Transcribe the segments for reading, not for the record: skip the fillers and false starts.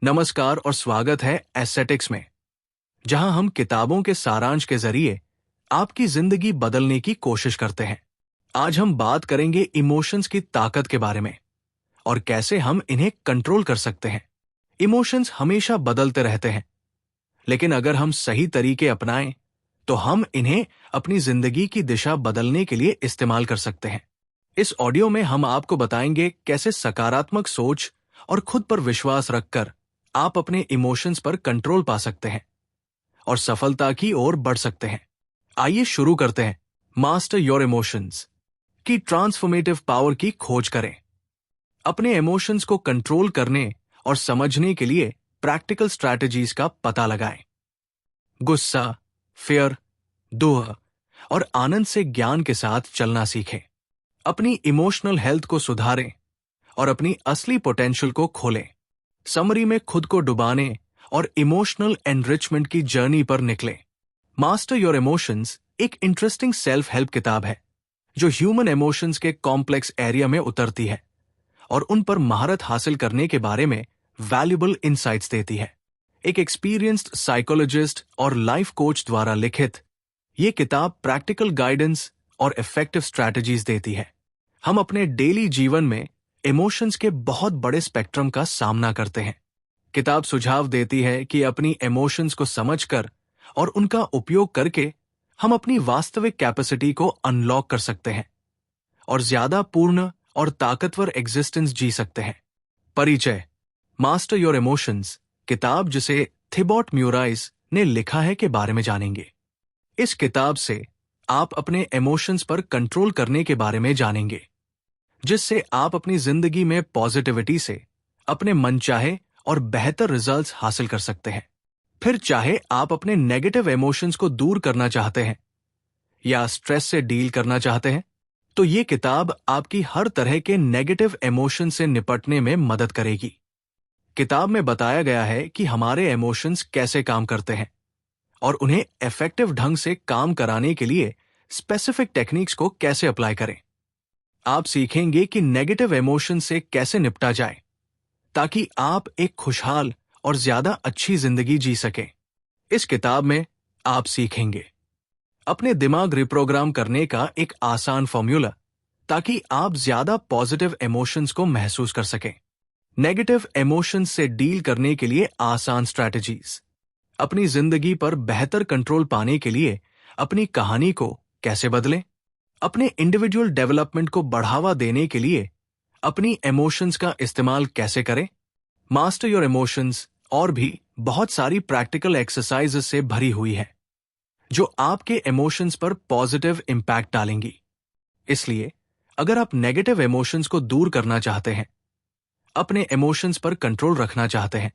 नमस्कार और स्वागत है एस्थेटिक्स में, जहां हम किताबों के सारांश के जरिए आपकी जिंदगी बदलने की कोशिश करते हैं। आज हम बात करेंगे इमोशंस की ताकत के बारे में और कैसे हम इन्हें कंट्रोल कर सकते हैं। इमोशंस हमेशा बदलते रहते हैं, लेकिन अगर हम सही तरीके अपनाएं तो हम इन्हें अपनी जिंदगी की दिशा बदलने के लिए इस्तेमाल कर सकते हैं। इस ऑडियो में हम आपको बताएंगे कैसे सकारात्मक सोच और खुद पर विश्वास रखकर आप अपने इमोशंस पर कंट्रोल पा सकते हैं और सफलता की ओर बढ़ सकते हैं। आइए शुरू करते हैं। मास्टर योर इमोशंस की ट्रांसफॉर्मेटिव पावर की खोज करें। अपने इमोशंस को कंट्रोल करने और समझने के लिए प्रैक्टिकल स्ट्रैटेजीज का पता लगाएं। गुस्सा, फियर, दुख और आनंद से ज्ञान के साथ चलना सीखें। अपनी इमोशनल हेल्थ को सुधारें और अपनी असली पोटेंशियल को खोलें। समरी में खुद को डुबाने और इमोशनल एनरिचमेंट की जर्नी पर निकलें। मास्टर योर इमोशंस एक इंटरेस्टिंग सेल्फ हेल्प किताब है जो ह्यूमन इमोशंस के कॉम्प्लेक्स एरिया में उतरती है और उन पर महारत हासिल करने के बारे में वैल्यूबल इंसाइट्स देती है। एक एक्सपीरियंस्ड साइकोलॉजिस्ट और लाइफ कोच द्वारा लिखित ये किताब प्रैक्टिकल गाइडेंस और इफेक्टिव स्ट्रैटेजीज देती है। हम अपने डेली जीवन में इमोशंस के बहुत बड़े स्पेक्ट्रम का सामना करते हैं। किताब सुझाव देती है कि अपनी इमोशंस को समझकर और उनका उपयोग करके हम अपनी वास्तविक कैपेसिटी को अनलॉक कर सकते हैं और ज्यादा पूर्ण और ताकतवर एग्जिस्टेंस जी सकते हैं। परिचय। मास्टर योर इमोशंस किताब जिसे थिबॉट म्यूराइस ने लिखा है के बारे में जानेंगे। इस किताब से आप अपने इमोशंस पर कंट्रोल करने के बारे में जानेंगे, जिससे आप अपनी जिंदगी में पॉजिटिविटी से अपने मनचाहे और बेहतर रिजल्ट्स हासिल कर सकते हैं। फिर चाहे आप अपने नेगेटिव इमोशंस को दूर करना चाहते हैं या स्ट्रेस से डील करना चाहते हैं, तो ये किताब आपकी हर तरह के नेगेटिव इमोशन से निपटने में मदद करेगी। किताब में बताया गया है कि हमारे इमोशंस कैसे काम करते हैं और उन्हें इफेक्टिव ढंग से काम कराने के लिए स्पेसिफिक टेक्निक्स को कैसे अप्लाई करें। आप सीखेंगे कि नेगेटिव इमोशन से कैसे निपटा जाए ताकि आप एक खुशहाल और ज्यादा अच्छी जिंदगी जी सकें। इस किताब में आप सीखेंगे अपने दिमाग रिप्रोग्राम करने का एक आसान फॉर्मूला ताकि आप ज्यादा पॉजिटिव इमोशंस को महसूस कर सकें। नेगेटिव इमोशंस से डील करने के लिए आसान स्ट्रैटेजीज। अपनी जिंदगी पर बेहतर कंट्रोल पाने के लिए अपनी कहानी को कैसे बदलें। अपने इंडिविजुअल डेवलपमेंट को बढ़ावा देने के लिए अपनी इमोशंस का इस्तेमाल कैसे करें। मास्टर योर इमोशंस और भी बहुत सारी प्रैक्टिकल एक्सरसाइजेस से भरी हुई है जो आपके इमोशंस पर पॉजिटिव इंपैक्ट डालेंगी। इसलिए अगर आप नेगेटिव इमोशंस को दूर करना चाहते हैं, अपने इमोशंस पर कंट्रोल रखना चाहते हैं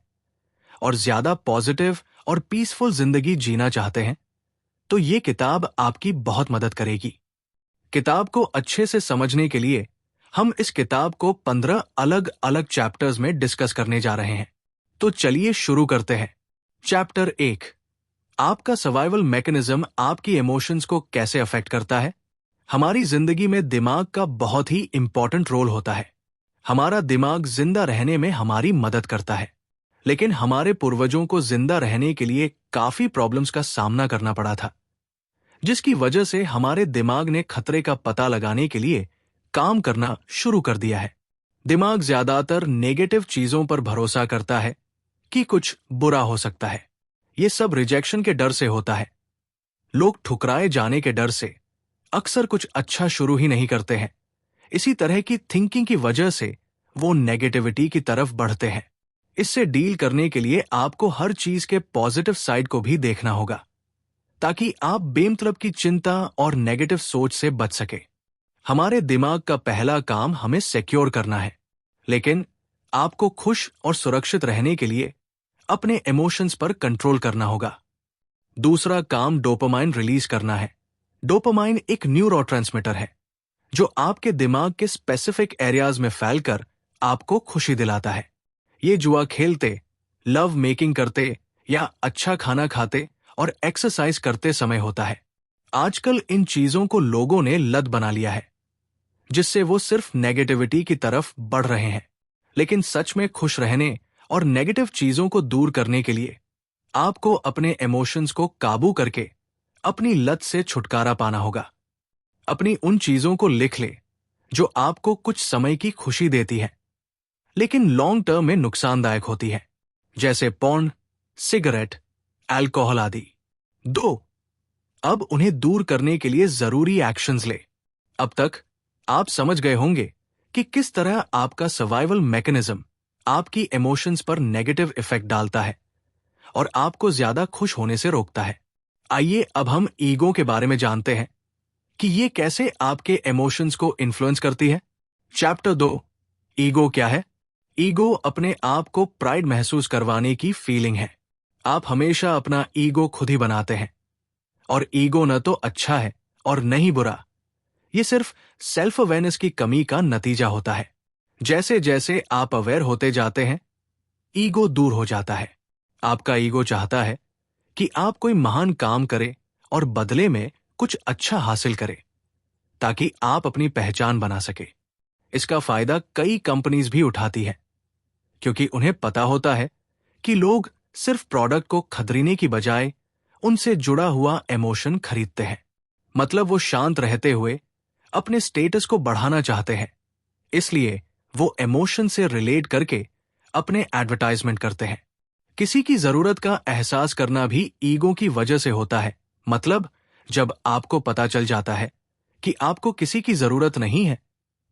और ज्यादा पॉजिटिव और पीसफुल जिंदगी जीना चाहते हैं, तो ये किताब आपकी बहुत मदद करेगी। किताब को अच्छे से समझने के लिए हम इस किताब को 15 अलग अलग चैप्टर्स में डिस्कस करने जा रहे हैं। तो चलिए शुरू करते हैं। चैप्टर 1, आपका सर्वाइवल मैकेनिज्म आपकी इमोशंस को कैसे अफेक्ट करता है। हमारी जिंदगी में दिमाग का बहुत ही इंपॉर्टेंट रोल होता है। हमारा दिमाग जिंदा रहने में हमारी मदद करता है, लेकिन हमारे पूर्वजों को जिंदा रहने के लिए काफी प्रॉब्लम्स का सामना करना पड़ा था, जिसकी वजह से हमारे दिमाग ने खतरे का पता लगाने के लिए काम करना शुरू कर दिया है। दिमाग ज्यादातर नेगेटिव चीजों पर भरोसा करता है कि कुछ बुरा हो सकता है। ये सब रिजेक्शन के डर से होता है। लोग ठुकराए जाने के डर से अक्सर कुछ अच्छा शुरू ही नहीं करते हैं। इसी तरह की थिंकिंग की वजह से वो नेगेटिविटी की तरफ बढ़ते हैं। इससे डील करने के लिए आपको हर चीज के पॉजिटिव साइड को भी देखना होगा ताकि आप बेमतलब की चिंता और नेगेटिव सोच से बच सके। हमारे दिमाग का पहला काम हमें सिक्योर करना है, लेकिन आपको खुश और सुरक्षित रहने के लिए अपने इमोशंस पर कंट्रोल करना होगा। दूसरा काम डोपामाइन रिलीज करना है। डोपामाइन एक न्यूरोट्रांसमीटर है जो आपके दिमाग के स्पेसिफिक एरियाज में फैलकर आपको खुशी दिलाता है। ये जुआ खेलते, लव मेकिंग करते या अच्छा खाना खाते और एक्सरसाइज करते समय होता है। आजकल इन चीजों को लोगों ने लत बना लिया है, जिससे वो सिर्फ नेगेटिविटी की तरफ बढ़ रहे हैं। लेकिन सच में खुश रहने और नेगेटिव चीजों को दूर करने के लिए आपको अपने इमोशंस को काबू करके अपनी लत से छुटकारा पाना होगा। अपनी उन चीजों को लिख ले जो आपको कुछ समय की खुशी देती है लेकिन लॉन्ग टर्म में नुकसानदायक होती है, जैसे पॉर्न, सिगरेट, अल्कोहल आदि। 2. अब उन्हें दूर करने के लिए जरूरी एक्शंस ले। अब तक आप समझ गए होंगे कि किस तरह आपका सर्वाइवल मैकेनिज्म आपकी इमोशंस पर नेगेटिव इफेक्ट डालता है और आपको ज्यादा खुश होने से रोकता है। आइए अब हम ईगो के बारे में जानते हैं कि ये कैसे आपके इमोशंस को इन्फ्लुएंस करती है। चैप्टर 2, ईगो क्या है? ईगो अपने आप को प्राइड महसूस करवाने की फीलिंग है। आप हमेशा अपना ईगो खुद ही बनाते हैं और ईगो न तो अच्छा है और न ही बुरा। ये सिर्फ सेल्फ अवेयरनेस की कमी का नतीजा होता है। जैसे जैसे आप अवेयर होते जाते हैं, ईगो दूर हो जाता है। आपका ईगो चाहता है कि आप कोई महान काम करें और बदले में कुछ अच्छा हासिल करें ताकि आप अपनी पहचान बना सके। इसका फायदा कई कंपनीज भी उठाती है क्योंकि उन्हें पता होता है कि लोग सिर्फ प्रोडक्ट को खरीदने की बजाय उनसे जुड़ा हुआ इमोशन खरीदते हैं। मतलब वो शांत रहते हुए अपने स्टेटस को बढ़ाना चाहते हैं, इसलिए वो इमोशन से रिलेट करके अपने एडवर्टाइजमेंट करते हैं। किसी की जरूरत का एहसास करना भी ईगो की वजह से होता है। मतलब जब आपको पता चल जाता है कि आपको किसी की जरूरत नहीं है,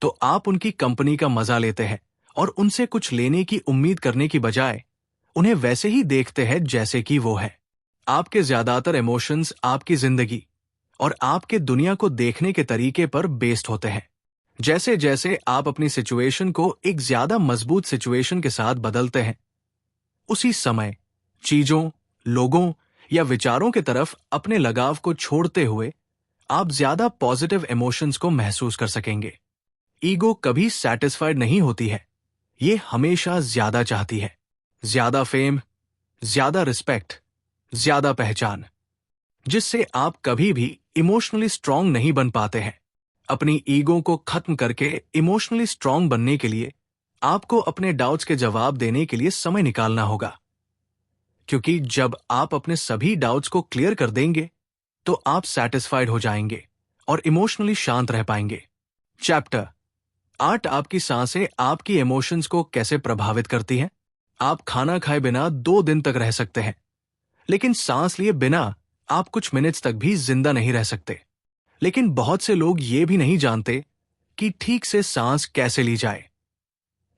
तो आप उनकी कंपनी का मजा लेते हैं और उनसे कुछ लेने की उम्मीद करने की बजाय उन्हें वैसे ही देखते हैं जैसे कि वो है। आपके ज्यादातर इमोशंस आपकी जिंदगी और आपके दुनिया को देखने के तरीके पर बेस्ड होते हैं। जैसे जैसे आप अपनी सिचुएशन को एक ज्यादा मजबूत सिचुएशन के साथ बदलते हैं, उसी समय चीजों, लोगों या विचारों की तरफ अपने लगाव को छोड़ते हुए आप ज्यादा पॉजिटिव इमोशंस को महसूस कर सकेंगे। ईगो कभी सैटिस्फाइड नहीं होती है, ये हमेशा ज्यादा चाहती है। ज्यादा फेम, ज्यादा रिस्पेक्ट, ज्यादा पहचान, जिससे आप कभी भी इमोशनली स्ट्रांग नहीं बन पाते हैं। अपनी ईगो को खत्म करके इमोशनली स्ट्रांग बनने के लिए आपको अपने डाउट्स के जवाब देने के लिए समय निकालना होगा, क्योंकि जब आप अपने सभी डाउट्स को क्लियर कर देंगे तो आप सैटिस्फाइड हो जाएंगे और इमोशनली शांत रह पाएंगे। चैप्टर 8, आपकी सांसें आपकी इमोशंस को कैसे प्रभावित करती हैं। आप खाना खाए बिना 2 दिन तक रह सकते हैं, लेकिन सांस लिए बिना आप कुछ मिनट्स तक भी जिंदा नहीं रह सकते। लेकिन बहुत से लोग ये भी नहीं जानते कि ठीक से सांस कैसे ली जाए,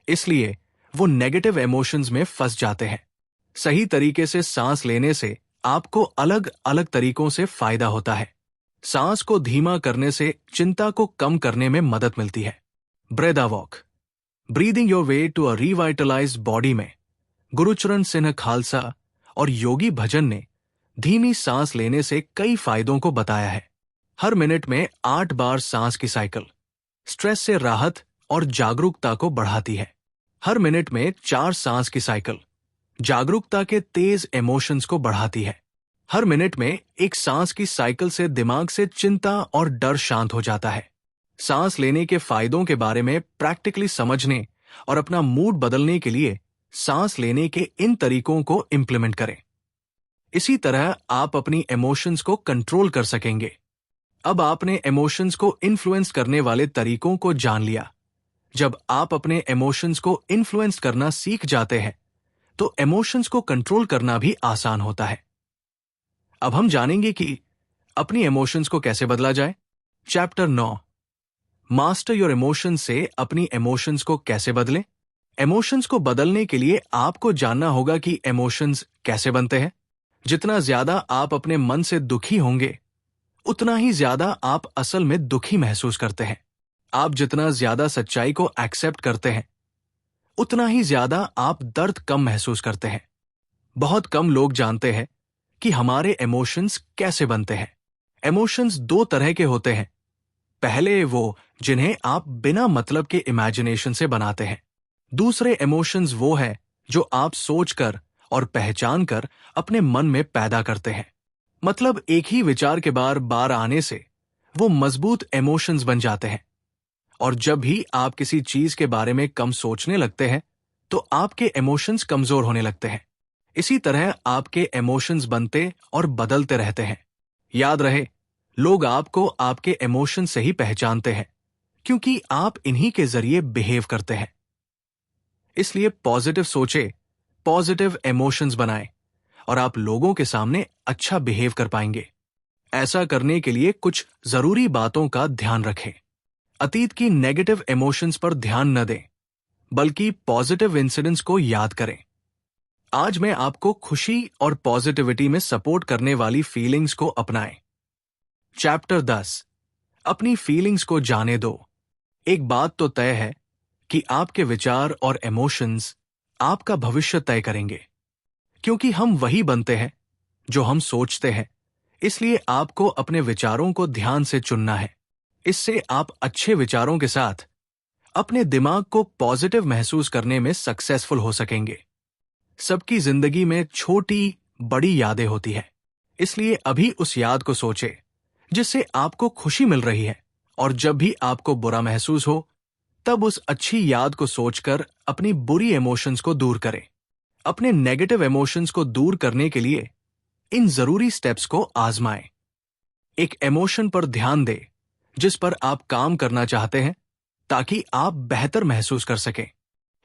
इसलिए वो नेगेटिव इमोशंस में फंस जाते हैं। सही तरीके से सांस लेने से आपको अलग अलग तरीकों से फायदा होता है। सांस को धीमा करने से चिंता को कम करने में मदद मिलती है। Breath a walk, breathing your way to a revitalised body में गुरुचरण सिंह खालसा और योगी भजन ने धीमी सांस लेने से कई फायदों को बताया है। हर मिनट में 8 बार सांस की साइकिल स्ट्रेस से राहत और जागरूकता को बढ़ाती है। हर मिनट में 4 सांस की साइकिल जागरूकता के तेज इमोशंस को बढ़ाती है। हर मिनट में एक सांस की साइकिल से दिमाग से चिंता और डर शांत हो जाता है। सांस लेने के फायदों के बारे में प्रैक्टिकली समझने और अपना मूड बदलने के लिए सांस लेने के इन तरीकों को इंप्लीमेंट करें। इसी तरह आप अपनी इमोशंस को कंट्रोल कर सकेंगे। अब आपने इमोशंस को इन्फ्लुएंस करने वाले तरीकों को जान लिया। जब आप अपने इमोशंस को इन्फ्लुएंस करना सीख जाते हैं, तो इमोशंस को कंट्रोल करना भी आसान होता है। अब हम जानेंगे कि अपनी इमोशंस को कैसे बदला जाए। चैप्टर 9, मास्टर योर इमोशंस से अपनी इमोशंस को कैसे बदलें। इमोशंस को बदलने के लिए आपको जानना होगा कि इमोशंस कैसे बनते हैं। जितना ज्यादा आप अपने मन से दुखी होंगे, उतना ही ज्यादा आप असल में दुखी महसूस करते हैं। आप जितना ज्यादा सच्चाई को एक्सेप्ट करते हैं, उतना ही ज्यादा आप दर्द कम महसूस करते हैं। बहुत कम लोग जानते हैं कि हमारे इमोशंस कैसे बनते हैं। इमोशंस 2 तरह के होते हैं। पहले वो जिन्हें आप बिना मतलब के इमेजिनेशन से बनाते हैं। दूसरे इमोशंस वो है जो आप सोचकर और पहचान कर अपने मन में पैदा करते हैं। मतलब एक ही विचार के बार बार आने से वो मजबूत इमोशंस बन जाते हैं। और जब भी आप किसी चीज के बारे में कम सोचने लगते हैं, तो आपके इमोशंस कमजोर होने लगते हैं। इसी तरह आपके इमोशंस बनते और बदलते रहते हैं। याद रहे, लोग आपको आपके इमोशन से ही पहचानते हैं, क्योंकि आप इन्हीं के जरिए बिहेव करते हैं। इसलिए पॉजिटिव सोचे, पॉजिटिव इमोशंस बनाएं और आप लोगों के सामने अच्छा बिहेव कर पाएंगे। ऐसा करने के लिए कुछ जरूरी बातों का ध्यान रखें। अतीत की नेगेटिव इमोशंस पर ध्यान न दें, बल्कि पॉजिटिव इंसिडेंट्स को याद करें। आज मैं आपको खुशी और पॉजिटिविटी में सपोर्ट करने वाली फीलिंग्स को अपनाएं। चैप्टर 10, अपनी फीलिंग्स को जाने दो। एक बात तो तय है कि आपके विचार और इमोशंस आपका भविष्य तय करेंगे, क्योंकि हम वही बनते हैं जो हम सोचते हैं। इसलिए आपको अपने विचारों को ध्यान से चुनना है। इससे आप अच्छे विचारों के साथ अपने दिमाग को पॉजिटिव महसूस करने में सक्सेसफुल हो सकेंगे। सबकी जिंदगी में छोटी बड़ी यादें होती है, इसलिए अभी उस याद को सोचें जिससे आपको खुशी मिल रही है, और जब भी आपको बुरा महसूस हो तब उस अच्छी याद को सोचकर अपनी बुरी इमोशंस को दूर करें। अपने नेगेटिव इमोशंस को दूर करने के लिए इन जरूरी स्टेप्स को आजमाएं। एक इमोशन पर ध्यान दें जिस पर आप काम करना चाहते हैं, ताकि आप बेहतर महसूस कर सकें।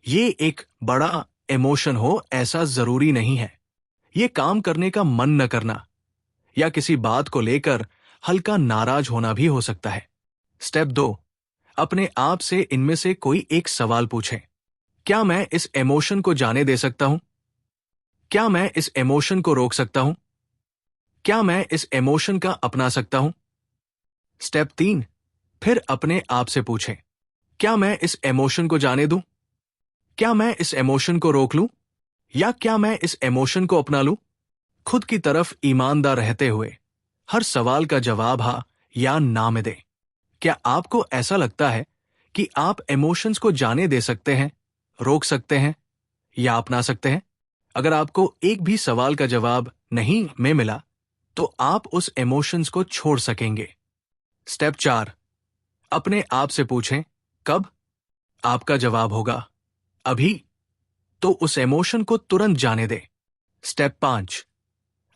ये एक बड़ा इमोशन हो ऐसा जरूरी नहीं है। ये काम करने का मन न करना या किसी बात को लेकर हल्का नाराज होना भी हो सकता है। स्टेप 2, अपने आप से इनमें से कोई एक सवाल पूछें। क्या मैं इस इमोशन को जाने दे सकता हूं? क्या मैं इस इमोशन को रोक सकता हूं? क्या मैं इस इमोशन का अपना सकता हूं? स्टेप 3, फिर अपने आप से पूछें, क्या मैं इस इमोशन को जाने दूं? क्या मैं इस इमोशन को रोक लूं? या क्या मैं इस इमोशन को अपना लूं? खुद की तरफ ईमानदार रहते हुए हर सवाल का जवाब हाँ या ना में दें। क्या आपको ऐसा लगता है कि आप इमोशंस को जाने दे सकते हैं, रोक सकते हैं या अपना सकते हैं? अगर आपको एक भी सवाल का जवाब नहीं में मिला, तो आप उस इमोशंस को छोड़ सकेंगे। स्टेप 4, अपने आप से पूछें, कब? आपका जवाब होगा अभी, तो उस इमोशन को तुरंत जाने दें। स्टेप 5,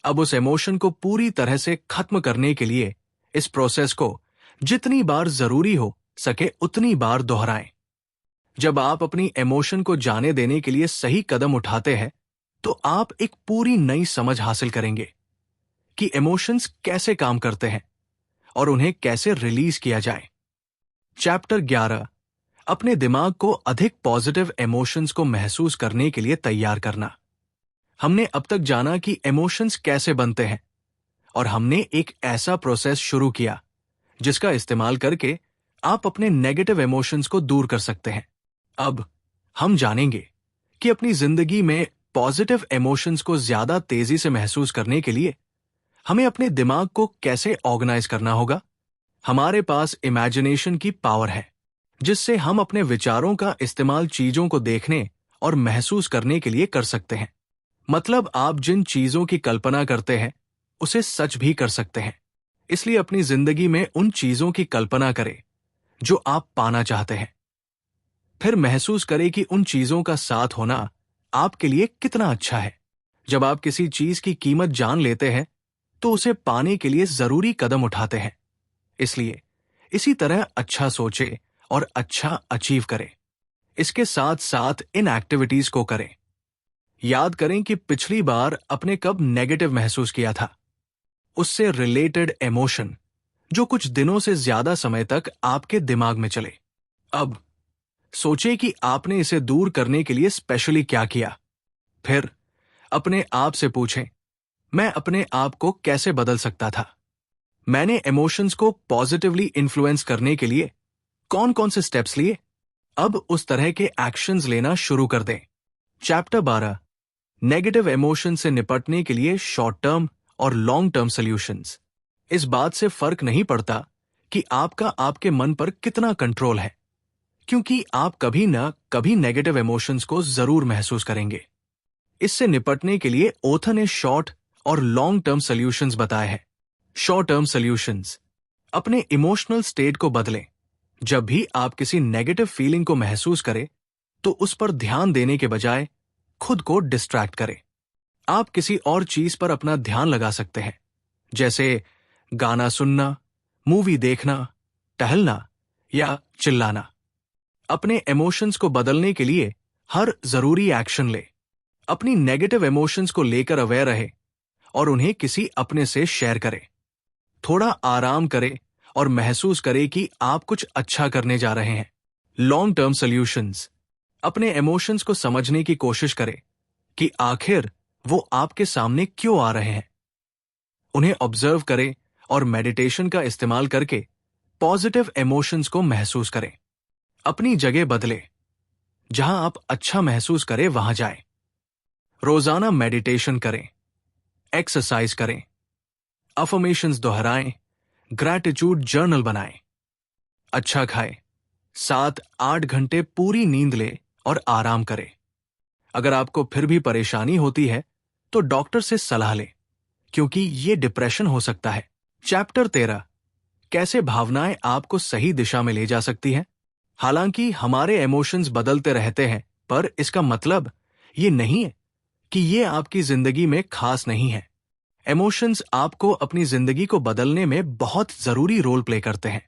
अब उस इमोशन को पूरी तरह से खत्म करने के लिए इस प्रोसेस को जितनी बार जरूरी हो सके उतनी बार दोहराएं। जब आप इमोशन इमोशन को जाने देने के लिए सही कदम उठाते हैं, तो आप एक पूरी नई समझ हासिल करेंगे कि इमोशंस कैसे काम करते हैं और उन्हें कैसे रिलीज किया जाए। चैप्टर 11, अपने दिमाग को अधिक पॉजिटिव इमोशंस को महसूस करने के लिए तैयार करना। हमने अब तक जाना कि इमोशंस कैसे बनते हैं, और हमने एक ऐसा प्रोसेस शुरू किया जिसका इस्तेमाल करके आप अपने नेगेटिव इमोशंस को दूर कर सकते हैं। अब हम जानेंगे कि अपनी जिंदगी में पॉजिटिव इमोशंस को ज्यादा तेजी से महसूस करने के लिए हमें अपने दिमाग को कैसे ऑर्गेनाइज करना होगा। हमारे पास इमेजिनेशन की पावर है, जिससे हम अपने विचारों का इस्तेमाल चीजों को देखने और महसूस करने के लिए कर सकते हैं। मतलब आप जिन चीजों की कल्पना करते हैं उसे सच भी कर सकते हैं। इसलिए अपनी जिंदगी में उन चीजों की कल्पना करें जो आप पाना चाहते हैं। फिर महसूस करें कि उन चीजों का साथ होना आपके लिए कितना अच्छा है। जब आप किसी चीज की कीमत जान लेते हैं, तो उसे पाने के लिए जरूरी कदम उठाते हैं। इसलिए इसी तरह अच्छा सोचें और अच्छा अचीव करें। इसके साथ साथ इन एक्टिविटीज को करें। याद करें कि पिछली बार आपने कब नेगेटिव महसूस किया था, उससे रिलेटेड इमोशन जो कुछ दिनों से ज्यादा समय तक आपके दिमाग में चले। अब सोचें कि आपने इसे दूर करने के लिए स्पेशली क्या किया। फिर अपने आप से पूछें, मैं अपने आप को कैसे बदल सकता था? मैंने इमोशंस को पॉजिटिवली इन्फ्लुएंस करने के लिए कौन कौन से स्टेप्स लिए? अब उस तरह के एक्शंस लेना शुरू कर दें। चैप्टर 12, नेगेटिव इमोशन से निपटने के लिए शॉर्ट टर्म और लॉन्ग टर्म सॉल्यूशंस। इस बात से फर्क नहीं पड़ता कि आपका आपके मन पर कितना कंट्रोल है, क्योंकि आप कभी न कभी नेगेटिव इमोशंस को जरूर महसूस करेंगे। इससे निपटने के लिए ओथन ने शॉर्ट और लॉन्ग टर्म सॉल्यूशंस बताए हैं। शॉर्ट टर्म सॉल्यूशंस, अपने इमोशनल स्टेट को बदलें। जब भी आप किसी नेगेटिव फीलिंग को महसूस करें, तो उस पर ध्यान देने के बजाय खुद को डिस्ट्रैक्ट करें। आप किसी और चीज पर अपना ध्यान लगा सकते हैं, जैसे गाना सुनना, मूवी देखना, टहलना या चिल्लाना। अपने इमोशंस को बदलने के लिए हर जरूरी एक्शन ले। अपनी नेगेटिव इमोशंस को लेकर अवेयर रहे और उन्हें किसी अपने से शेयर करें। थोड़ा आराम करें और महसूस करें कि आप कुछ अच्छा करने जा रहे हैं। Long term solutions. अपने इमोशंस को समझने की कोशिश करें कि आखिर वो आपके सामने क्यों आ रहे हैं। उन्हें ऑब्जर्व करें और मेडिटेशन का इस्तेमाल करके पॉजिटिव इमोशंस को महसूस करें। अपनी जगह बदले, जहां आप अच्छा महसूस करें वहां जाएं। रोजाना मेडिटेशन करें, एक्सरसाइज करें, अफर्मेशंस दोहराएं, ग्रैटिट्यूड जर्नल बनाएं, अच्छा खाएं, 7-8 घंटे पूरी नींद लें और आराम करें। अगर आपको फिर भी परेशानी होती है तो डॉक्टर से सलाह लें, क्योंकि ये डिप्रेशन हो सकता है। चैप्टर 13, कैसे भावनाएं आपको सही दिशा में ले जा सकती हैं। हालांकि हमारे इमोशंस बदलते रहते हैं, पर इसका मतलब ये नहीं है कि ये आपकी जिंदगी में खास नहीं है। इमोशंस आपको अपनी जिंदगी को बदलने में बहुत जरूरी रोल प्ले करते हैं।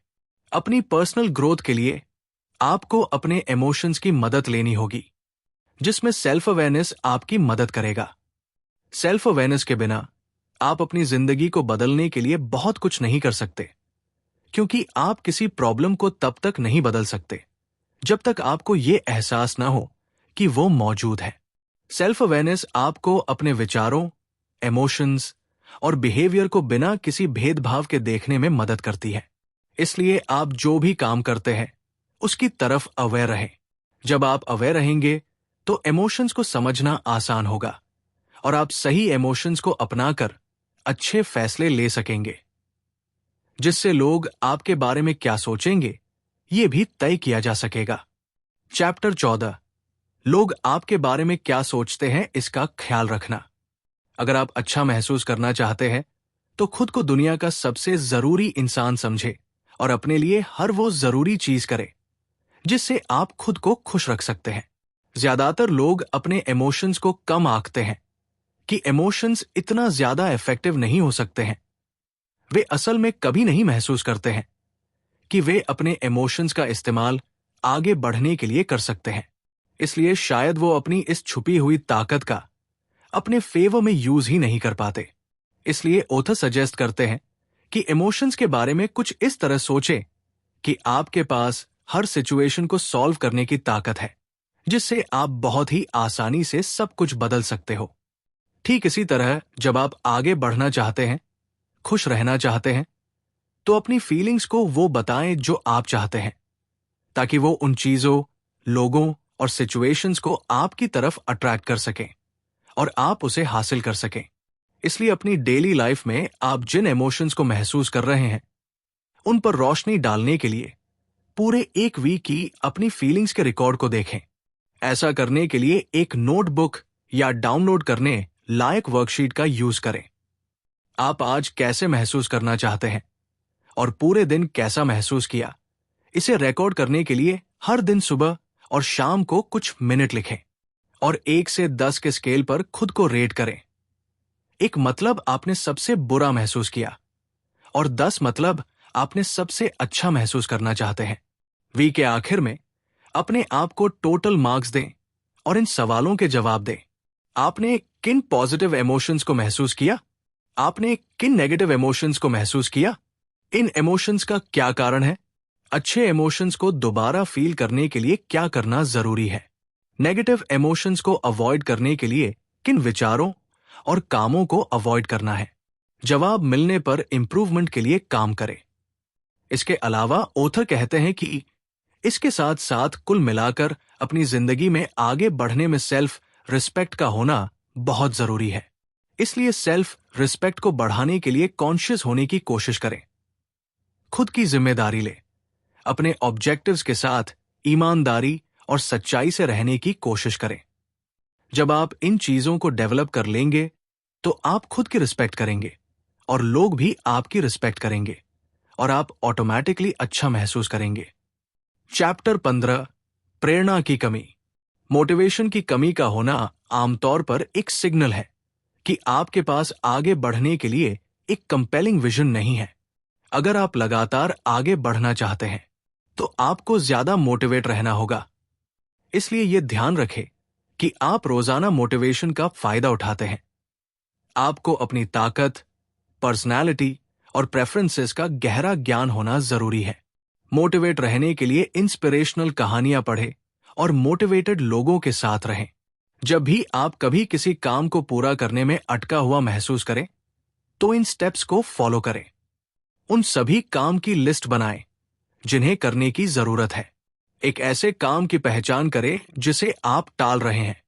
अपनी पर्सनल ग्रोथ के लिए आपको अपने इमोशंस की मदद लेनी होगी, जिसमें सेल्फ अवेयरनेस आपकी मदद करेगा। सेल्फ अवेयरनेस के बिना आप अपनी जिंदगी को बदलने के लिए बहुत कुछ नहीं कर सकते, क्योंकि आप किसी प्रॉब्लम को तब तक नहीं बदल सकते जब तक आपको यह एहसास ना हो कि वो मौजूद है। सेल्फ अवेयरनेस आपको अपने विचारों, इमोशंस और बिहेवियर को बिना किसी भेदभाव के देखने में मदद करती है। इसलिए आप जो भी काम करते हैं उसकी तरफ अवेयर रहें। जब आप अवेयर रहेंगे तो इमोशंस को समझना आसान होगा और आप सही इमोशंस को अपनाकर अच्छे फैसले ले सकेंगे, जिससे लोग आपके बारे में क्या सोचेंगे ये भी तय किया जा सकेगा। चैप्टर 14, लोग आपके बारे में क्या सोचते हैं इसका ख्याल रखना। अगर आप अच्छा महसूस करना चाहते हैं तो खुद को दुनिया का सबसे जरूरी इंसान समझे और अपने लिए हर वो जरूरी चीज करें जिससे आप खुद को खुश रख सकते हैं। ज्यादातर लोग अपने इमोशंस को कम आंकते हैं कि इमोशंस इतना ज्यादा इफेक्टिव नहीं हो सकते हैं। वे असल में कभी नहीं महसूस करते हैं कि वे अपने इमोशंस का इस्तेमाल आगे बढ़ने के लिए कर सकते हैं। इसलिए शायद वो अपनी इस छुपी हुई ताकत का अपने फेवर में यूज ही नहीं कर पाते। इसलिए ऑथर सजेस्ट करते हैं कि इमोशंस के बारे में कुछ इस तरह सोचें कि आपके पास हर सिचुएशन को सॉल्व करने की ताकत है, जिससे आप बहुत ही आसानी से सब कुछ बदल सकते हो। ठीक इसी तरह जब आप आगे बढ़ना चाहते हैं, खुश रहना चाहते हैं, तो अपनी फीलिंग्स को वो बताएं जो आप चाहते हैं, ताकि वो उन चीजों, लोगों और सिचुएशंस को आपकी तरफ अट्रैक्ट कर सकें और आप उसे हासिल कर सकें। इसलिए अपनी डेली लाइफ में आप जिन इमोशंस को महसूस कर रहे हैं उन पर रोशनी डालने के लिए पूरे एक वीक की अपनी फीलिंग्स के रिकॉर्ड को देखें। ऐसा करने के लिए एक नोटबुक या डाउनलोड करने लायक वर्कशीट का यूज करें। आप आज कैसे महसूस करना चाहते हैं और पूरे दिन कैसा महसूस किया, इसे रिकॉर्ड करने के लिए हर दिन सुबह और शाम को कुछ मिनट लिखें और 1 से 10 के स्केल पर खुद को रेट करें। 1 मतलब आपने सबसे बुरा महसूस किया और 10 मतलब आपने सबसे अच्छा महसूस करना चाहते हैं। वीक के आखिर में अपने आप को टोटल मार्क्स दें और इन सवालों के जवाब दें। आपने किन पॉजिटिव इमोशंस को महसूस किया? आपने किन नेगेटिव इमोशंस को महसूस किया? इन इमोशंस का क्या कारण है? अच्छे इमोशंस को दोबारा फील करने के लिए क्या करना जरूरी है? नेगेटिव इमोशंस को अवॉइड करने के लिए किन विचारों और कामों को अवॉइड करना है? जवाब मिलने पर इंप्रूवमेंट के लिए काम करें। इसके अलावा ऑथर कहते हैं कि इसके साथ साथ कुल मिलाकर अपनी जिंदगी में आगे बढ़ने में सेल्फ रिस्पेक्ट का होना बहुत जरूरी है। इसलिए सेल्फ रिस्पेक्ट को बढ़ाने के लिए कॉन्शियस होने की कोशिश करें। खुद की जिम्मेदारी लें। अपने ऑब्जेक्टिव्स के साथ ईमानदारी और सच्चाई से रहने की कोशिश करें। जब आप इन चीजों को डेवलप कर लेंगे तो आप खुद की रिस्पेक्ट करेंगे और लोग भी आपकी रिस्पेक्ट करेंगे और आप ऑटोमेटिकली अच्छा महसूस करेंगे। चैप्टर 15, प्रेरणा की कमी। मोटिवेशन की कमी का होना आमतौर पर एक सिग्नल है कि आपके पास आगे बढ़ने के लिए एक कंपेलिंग विजन नहीं है। अगर आप लगातार आगे बढ़ना चाहते हैं तो आपको ज्यादा मोटिवेट रहना होगा। इसलिए यह ध्यान रखें कि आप रोजाना मोटिवेशन का फायदा उठाते हैं। आपको अपनी ताकत, पर्सनैलिटी और प्रेफरेंसेस का गहरा ज्ञान होना जरूरी है। मोटिवेट रहने के लिए इंस्पिरेशनल कहानियां पढ़ें और मोटिवेटेड लोगों के साथ रहें। जब भी आप कभी किसी काम को पूरा करने में अटका हुआ महसूस करें तो इन स्टेप्स को फॉलो करें। उन सभी काम की लिस्ट बनाएं जिन्हें करने की जरूरत है। एक ऐसे काम की पहचान करें जिसे आप टाल रहे हैं।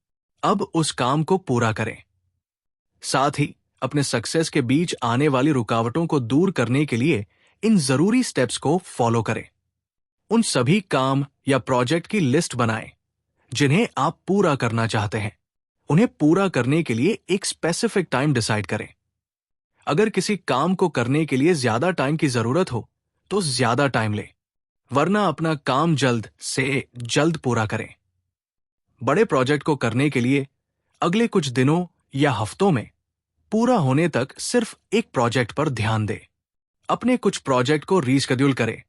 अब उस काम को पूरा करें। साथ ही अपने सक्सेस के बीच आने वाली रुकावटों को दूर करने के लिए इन जरूरी स्टेप्स को फॉलो करें। उन सभी काम या प्रोजेक्ट की लिस्ट बनाएं जिन्हें आप पूरा करना चाहते हैं। उन्हें पूरा करने के लिए एक स्पेसिफिक टाइम डिसाइड करें। अगर किसी काम को करने के लिए ज्यादा टाइम की जरूरत हो तो ज्यादा टाइम लें, वरना अपना काम जल्द से जल्द पूरा करें। बड़े प्रोजेक्ट को करने के लिए अगले कुछ दिनों या हफ्तों में पूरा होने तक सिर्फ एक प्रोजेक्ट पर ध्यान दें। अपने कुछ प्रोजेक्ट को रीशेड्यूल करें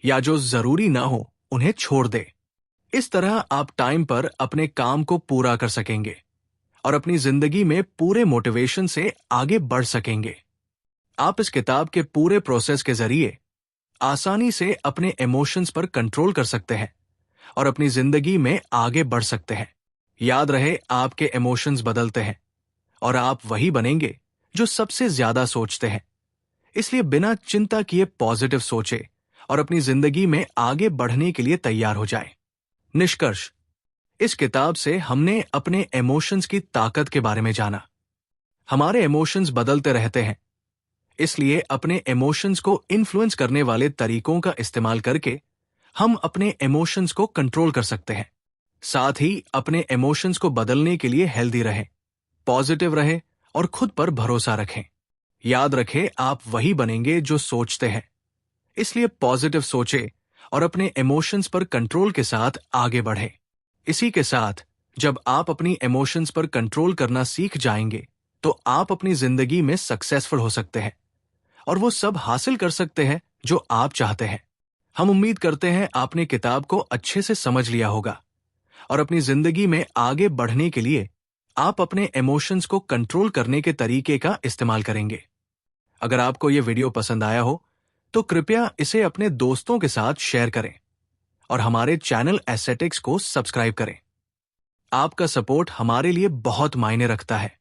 या जो जरूरी ना हो उन्हें छोड़ दें। इस तरह आप टाइम पर अपने काम को पूरा कर सकेंगे और अपनी जिंदगी में पूरे मोटिवेशन से आगे बढ़ सकेंगे। आप इस किताब के पूरे प्रोसेस के जरिए आसानी से अपने इमोशंस पर कंट्रोल कर सकते हैं और अपनी जिंदगी में आगे बढ़ सकते हैं। याद रहे, आपके इमोशंस बदलते हैं और आप वही बनेंगे जो सबसे ज्यादा सोचते हैं। इसलिए बिना चिंता किए पॉजिटिव सोचे और अपनी जिंदगी में आगे बढ़ने के लिए तैयार हो जाए। निष्कर्ष, इस किताब से हमने अपने इमोशंस की ताकत के बारे में जाना। हमारे इमोशंस बदलते रहते हैं, इसलिए अपने इमोशंस को इन्फ्लुएंस करने वाले तरीकों का इस्तेमाल करके हम अपने इमोशंस को कंट्रोल कर सकते हैं। साथ ही अपने इमोशंस को बदलने के लिए हेल्दी रहें, पॉजिटिव रहें और खुद पर भरोसा रखें। याद रखें, आप वही बनेंगे जो सोचते हैं। इसलिए पॉजिटिव सोचें और अपने इमोशंस पर कंट्रोल के साथ आगे बढ़ें। इसी के साथ जब आप अपनी इमोशंस पर कंट्रोल करना सीख जाएंगे तो आप अपनी जिंदगी में सक्सेसफुल हो सकते हैं और वो सब हासिल कर सकते हैं जो आप चाहते हैं। हम उम्मीद करते हैं आपने किताब को अच्छे से समझ लिया होगा और अपनी जिंदगी में आगे बढ़ने के लिए आप अपने इमोशंस को कंट्रोल करने के तरीके का इस्तेमाल करेंगे। अगर आपको ये वीडियो पसंद आया हो तो कृपया इसे अपने दोस्तों के साथ शेयर करें और हमारे चैनल एस्थेटिक्स को सब्सक्राइब करें। आपका सपोर्ट हमारे लिए बहुत मायने रखता है।